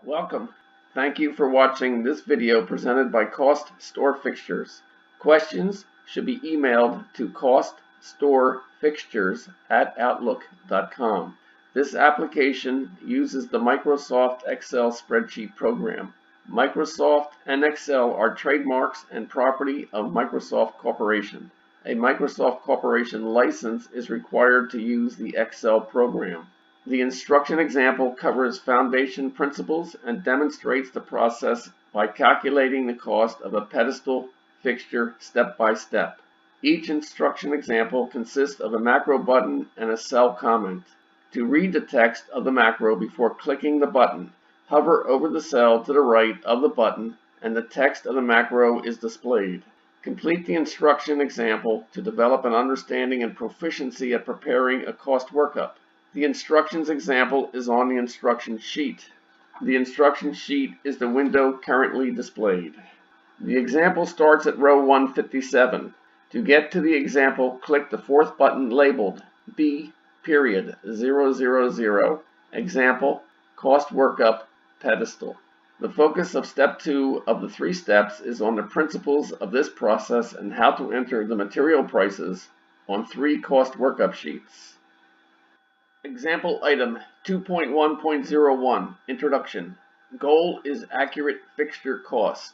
Welcome. Thank you for watching this video presented by CostStoreFixtures. Questions should be emailed to CostStoreFixtures@outlook.com. This application uses the Microsoft Excel spreadsheet program. Microsoft and Excel are trademarks and property of Microsoft Corporation. A Microsoft Corporation license is required to use the Excel program. The instruction example covers foundation principles and demonstrates the process by calculating the cost of a pedestal fixture step by step. Each instruction example consists of a macro button and a cell comment. To read the text of the macro before clicking the button, hover over the cell to the right of the button and the text of the macro is displayed. Complete the instruction example to develop an understanding and proficiency at preparing a cost workup. The instructions example is on the instruction sheet. The instruction sheet is the window currently displayed. The example starts at row 157. To get to the example, click the fourth button labeled B.000 Example Cost Workup Pedestal. The focus of step 2 of the 3 steps is on the principles of this process and how to enter the material prices on 3 cost workup sheets. Example item 2.1.01 Introduction. Goal is accurate fixture cost.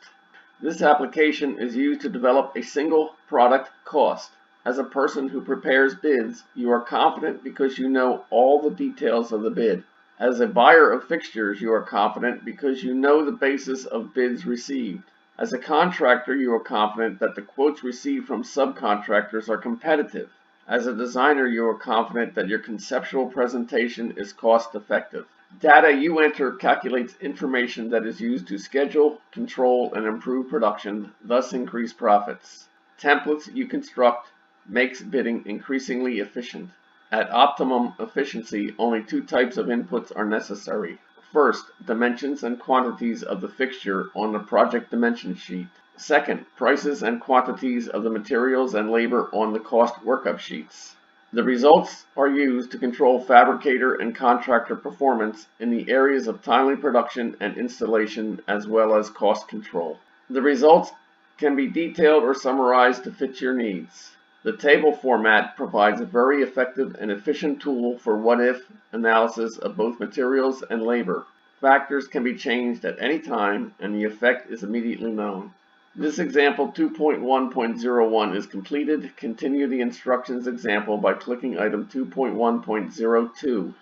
This application is used to develop a single product cost. As a person who prepares bids, you are confident because you know all the details of the bid. As a buyer of fixtures, you are confident because you know the basis of bids received. As a contractor, you are confident that the quotes received from subcontractors are competitive. As a designer, you are confident that your conceptual presentation is cost-effective. Data you enter calculates information that is used to schedule, control, and improve production, thus increase profits. Templates you construct makes bidding increasingly efficient. At optimum efficiency, only 2 types of inputs are necessary. First, dimensions and quantities of the fixture on the project dimension sheet. Second, prices and quantities of the materials and labor on the cost workup sheets. The results are used to control fabricator and contractor performance in the areas of timely production and installation as well as cost control. The results can be detailed or summarized to fit your needs. The table format provides a very effective and efficient tool for what-if analysis of both materials and labor. Factors can be changed at any time and the effect is immediately known. This example 2.1.01 is completed. Continue the instructions example by clicking item 2.1.02.